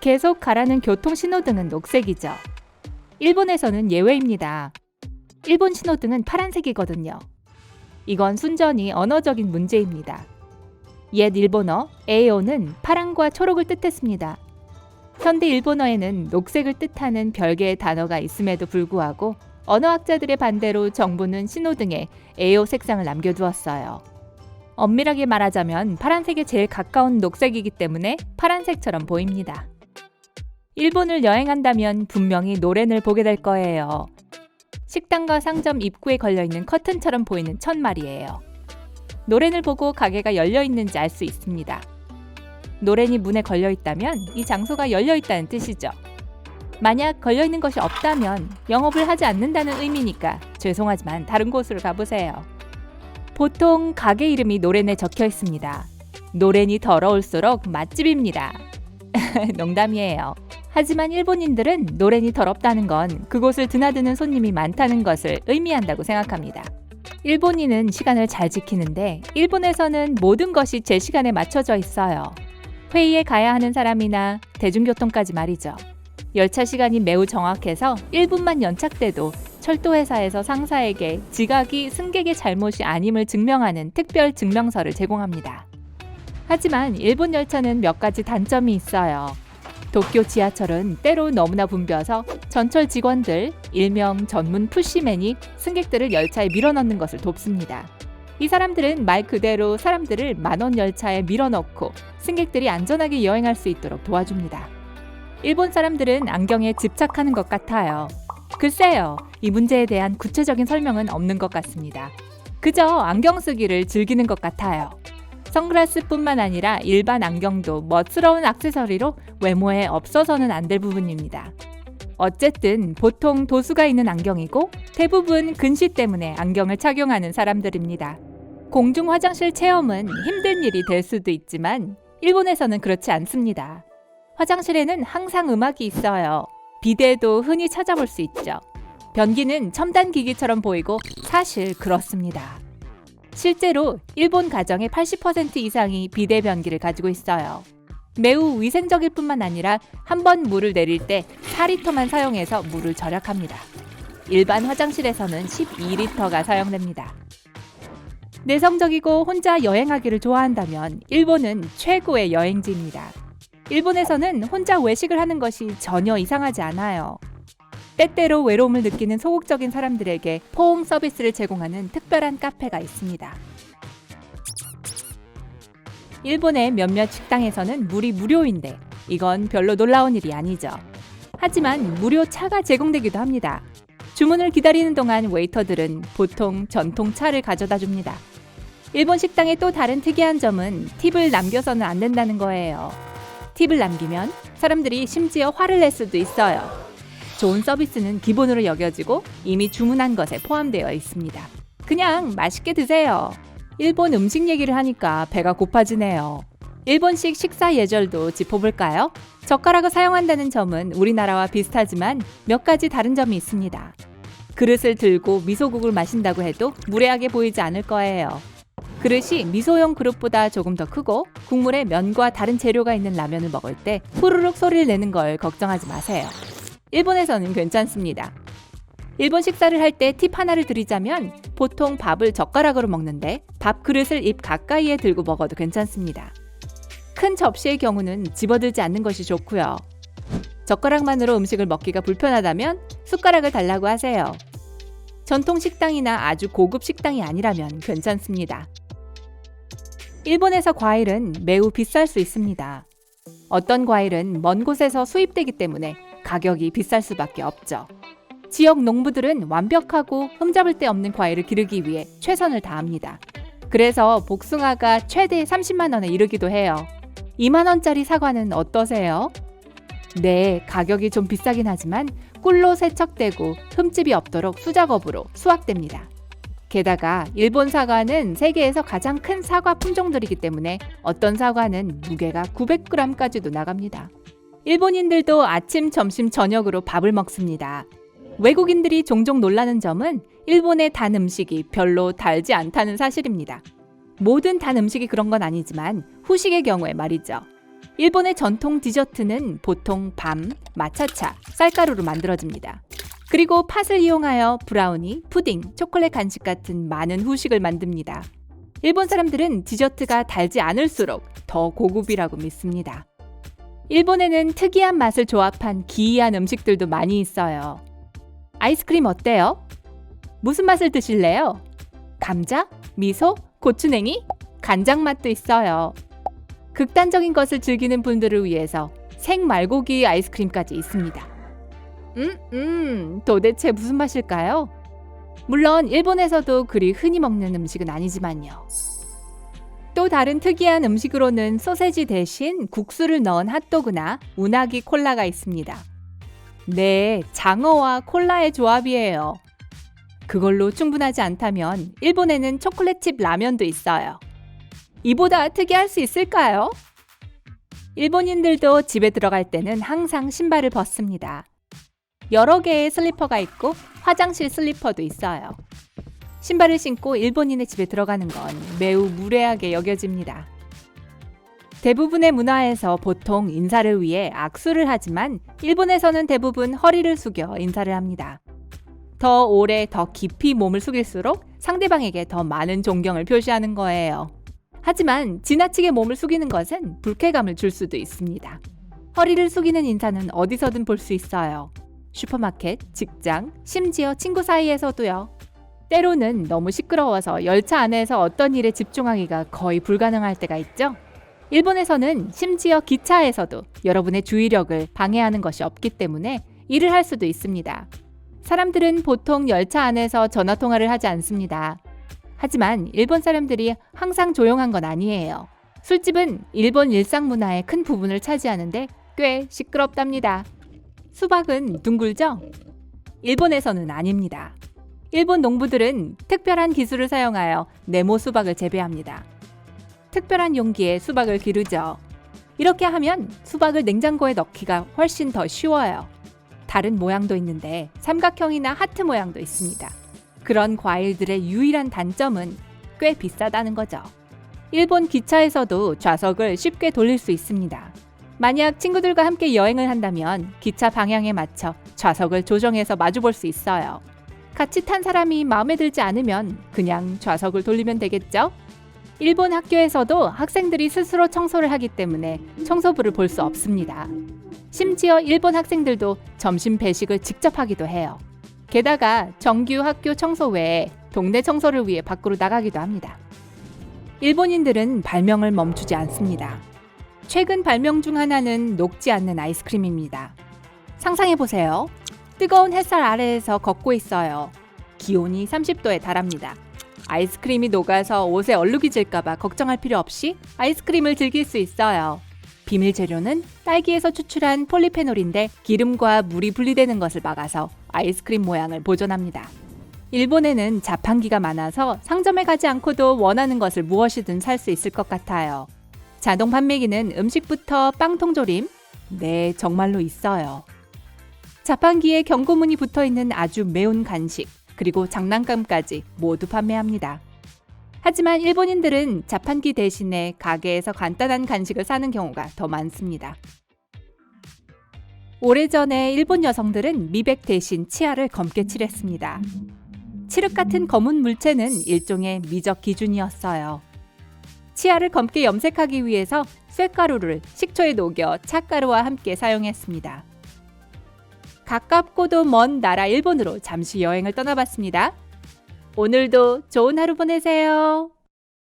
계속 가라는 교통 신호등은 녹색이죠. 일본에서는 예외입니다. 일본 신호등은 파란색이거든요. 이건 순전히 언어적인 문제입니다. 옛 일본어 에이오는 파랑과 초록을 뜻했습니다. 현대 일본어에는 녹색을 뜻하는 별개의 단어가 있음에도 불구하고 언어학자들의 반대로 정부는 신호등에 에이오 색상을 남겨두었어요. 엄밀하게 말하자면 파란색에 제일 가까운 녹색이기 때문에 파란색처럼 보입니다. 일본을 여행한다면 분명히 노렌을 보게 될 거예요. 식당과 상점 입구에 걸려있는 커튼처럼 보이는 천 말이에요. 노렌을 보고 가게가 열려있는지 알 수 있습니다. 노렌이 문에 걸려있다면 이 장소가 열려있다는 뜻이죠. 만약 걸려있는 것이 없다면 영업을 하지 않는다는 의미니까 죄송하지만 다른 곳으로 가보세요. 보통 가게 이름이 노렌에 적혀 있습니다. 노렌이 더러울수록 맛집입니다. 농담이에요. 하지만 일본인들은 노렌이 더럽다는 건 그곳을 드나드는 손님이 많다는 것을 의미한다고 생각합니다. 일본인은 시간을 잘 지키는데 일본에서는 모든 것이 제 시간에 맞춰져 있어요. 회의에 가야 하는 사람이나 대중교통까지 말이죠. 열차 시간이 매우 정확해서 1분만 연착돼도 철도회사에서 상사에게 지각이 승객의 잘못이 아님을 증명하는 특별 증명서를 제공합니다. 하지만 일본 열차는 몇 가지 단점이 있어요. 도쿄 지하철은 때로 너무나 붐벼서 전철 직원들, 일명 전문 푸시맨이 승객들을 열차에 밀어넣는 것을 돕습니다. 이 사람들은 말 그대로 사람들을 만원 열차에 밀어넣고 승객들이 안전하게 여행할 수 있도록 도와줍니다. 일본 사람들은 안경에 집착하는 것 같아요. 글쎄요, 이 문제에 대한 구체적인 설명은 없는 것 같습니다. 그저 안경 쓰기를 즐기는 것 같아요. 선글라스뿐만 아니라 일반 안경도 멋스러운 액세서리로 외모에 없어서는 안 될 부분입니다. 어쨌든 보통 도수가 있는 안경이고 대부분 근시 때문에 안경을 착용하는 사람들입니다. 공중 화장실 체험은 힘든 일이 될 수도 있지만 일본에서는 그렇지 않습니다. 화장실에는 항상 음악이 있어요. 비데도 흔히 찾아볼 수 있죠. 변기는 첨단 기기처럼 보이고 사실 그렇습니다. 실제로 일본 가정의 80% 이상이 비데 변기를 가지고 있어요. 매우 위생적일 뿐만 아니라 한 번 물을 내릴 때 4리터만 사용해서 물을 절약합니다. 일반 화장실에서는 12리터가 사용됩니다. 내성적이고 혼자 여행하기를 좋아한다면 일본은 최고의 여행지입니다. 일본에서는 혼자 외식을 하는 것이 전혀 이상하지 않아요. 때때로 외로움을 느끼는 소극적인 사람들에게 포옹 서비스를 제공하는 특별한 카페가 있습니다. 일본의 몇몇 식당에서는 물이 무료인데 이건 별로 놀라운 일이 아니죠. 하지만 무료 차가 제공되기도 합니다. 주문을 기다리는 동안 웨이터들은 보통 전통 차를 가져다 줍니다. 일본 식당의 또 다른 특이한 점은 팁을 남겨서는 안 된다는 거예요. 팁을 남기면 사람들이 심지어 화를 낼 수도 있어요. 좋은 서비스는 기본으로 여겨지고 이미 주문한 것에 포함되어 있습니다. 그냥 맛있게 드세요. 일본 음식 얘기를 하니까 배가 고파지네요. 일본식 식사 예절도 짚어볼까요? 젓가락을 사용한다는 점은 우리나라와 비슷하지만 몇 가지 다른 점이 있습니다. 그릇을 들고 미소국을 마신다고 해도 무례하게 보이지 않을 거예요. 그릇이 미소용 그릇보다 조금 더 크고 국물에 면과 다른 재료가 있는 라면을 먹을 때 후루룩 소리를 내는 걸 걱정하지 마세요. 일본에서는 괜찮습니다. 일본 식사를 할 때 팁 하나를 드리자면 보통 밥을 젓가락으로 먹는데 밥 그릇을 입 가까이에 들고 먹어도 괜찮습니다. 큰 접시의 경우는 집어들지 않는 것이 좋고요. 젓가락만으로 음식을 먹기가 불편하다면 숟가락을 달라고 하세요. 전통 식당이나 아주 고급 식당이 아니라면 괜찮습니다. 일본에서 과일은 매우 비쌀 수 있습니다. 어떤 과일은 먼 곳에서 수입되기 때문에 가격이 비쌀 수밖에 없죠. 지역 농부들은 완벽하고 흠잡을 데 없는 과일을 기르기 위해 최선을 다합니다. 그래서 복숭아가 최대 30만 원에 이르기도 해요. 2만 원짜리 사과는 어떠세요? 네, 가격이 좀 비싸긴 하지만 꿀로 세척되고 흠집이 없도록 수작업으로 수확됩니다. 게다가 일본 사과는 세계에서 가장 큰 사과 품종들이기 때문에 어떤 사과는 무게가 900g까지도 나갑니다. 일본인들도 아침, 점심, 저녁으로 밥을 먹습니다. 외국인들이 종종 놀라는 점은 일본의 단 음식이 별로 달지 않다는 사실입니다. 모든 단 음식이 그런 건 아니지만 후식의 경우에 말이죠. 일본의 전통 디저트는 보통 밤, 마차차, 쌀가루로 만들어집니다. 그리고 팥을 이용하여 브라우니, 푸딩, 초콜릿 간식 같은 많은 후식을 만듭니다. 일본 사람들은 디저트가 달지 않을수록 더 고급이라고 믿습니다. 일본에는 특이한 맛을 조합한 기이한 음식들도 많이 있어요. 아이스크림 어때요? 무슨 맛을 드실래요? 감자? 미소? 고추냉이? 간장 맛도 있어요. 극단적인 것을 즐기는 분들을 위해서 생말고기 아이스크림까지 있습니다. 도대체 무슨 맛일까요? 물론 일본에서도 그리 흔히 먹는 음식은 아니지만요. 또 다른 특이한 음식으로는 소세지 대신 국수를 넣은 핫도그나 우나기 콜라가 있습니다. 네, 장어와 콜라의 조합이에요. 그걸로 충분하지 않다면 일본에는 초콜릿칩 라면도 있어요. 이보다 특이할 수 있을까요? 일본인들도 집에 들어갈 때는 항상 신발을 벗습니다. 여러 개의 슬리퍼가 있고 화장실 슬리퍼도 있어요. 신발을 신고 일본인의 집에 들어가는 건 매우 무례하게 여겨집니다. 대부분의 문화에서 보통 인사를 위해 악수를 하지만 일본에서는 대부분 허리를 숙여 인사를 합니다. 더 오래, 더 깊이 몸을 숙일수록 상대방에게 더 많은 존경을 표시하는 거예요. 하지만 지나치게 몸을 숙이는 것은 불쾌감을 줄 수도 있습니다. 허리를 숙이는 인사는 어디서든 볼 수 있어요. 슈퍼마켓, 직장, 심지어 친구 사이에서도요. 때로는 너무 시끄러워서 열차 안에서 어떤 일에 집중하기가 거의 불가능할 때가 있죠. 일본에서는 심지어 기차에서도 여러분의 주의력을 방해하는 것이 없기 때문에 일을 할 수도 있습니다. 사람들은 보통 열차 안에서 전화통화를 하지 않습니다. 하지만 일본 사람들이 항상 조용한 건 아니에요. 술집은 일본 일상 문화의 큰 부분을 차지하는데 꽤 시끄럽답니다. 수박은 둥글죠? 일본에서는 아닙니다. 일본 농부들은 특별한 기술을 사용하여 네모 수박을 재배합니다. 특별한 용기에 수박을 기르죠. 이렇게 하면 수박을 냉장고에 넣기가 훨씬 더 쉬워요. 다른 모양도 있는데 삼각형이나 하트 모양도 있습니다. 그런 과일들의 유일한 단점은 꽤 비싸다는 거죠. 일본 기차에서도 좌석을 쉽게 돌릴 수 있습니다. 만약 친구들과 함께 여행을 한다면 기차 방향에 맞춰 좌석을 조정해서 마주볼 수 있어요. 같이 탄 사람이 마음에 들지 않으면 그냥 좌석을 돌리면 되겠죠? 일본 학교에서도 학생들이 스스로 청소를 하기 때문에 청소부를 볼 수 없습니다. 심지어 일본 학생들도 점심 배식을 직접 하기도 해요. 게다가 정규 학교 청소 외에 동네 청소를 위해 밖으로 나가기도 합니다. 일본인들은 발명을 멈추지 않습니다. 최근 발명 중 하나는 녹지 않는 아이스크림입니다. 상상해보세요. 뜨거운 햇살 아래에서 걷고 있어요. 기온이 30도에 달합니다. 아이스크림이 녹아서 옷에 얼룩이 질까봐 걱정할 필요 없이 아이스크림을 즐길 수 있어요. 비밀 재료는 딸기에서 추출한 폴리페놀인데 기름과 물이 분리되는 것을 막아서 아이스크림 모양을 보존합니다. 일본에는 자판기가 많아서 상점에 가지 않고도 원하는 것을 무엇이든 살 수 있을 것 같아요. 자동 판매기는 음식부터 빵통조림, 네, 정말로 있어요. 자판기에 경고문이 붙어있는 아주 매운 간식, 그리고 장난감까지 모두 판매합니다. 하지만 일본인들은 자판기 대신에 가게에서 간단한 간식을 사는 경우가 더 많습니다. 오래전에 일본 여성들은 미백 대신 치아를 검게 칠했습니다. 칠흑 같은 검은 물체는 일종의 미적 기준이었어요. 치아를 검게 염색하기 위해서 쇳가루를 식초에 녹여 찻가루와 함께 사용했습니다. 가깝고도 먼 나라 일본으로 잠시 여행을 떠나봤습니다. 오늘도 좋은 하루 보내세요.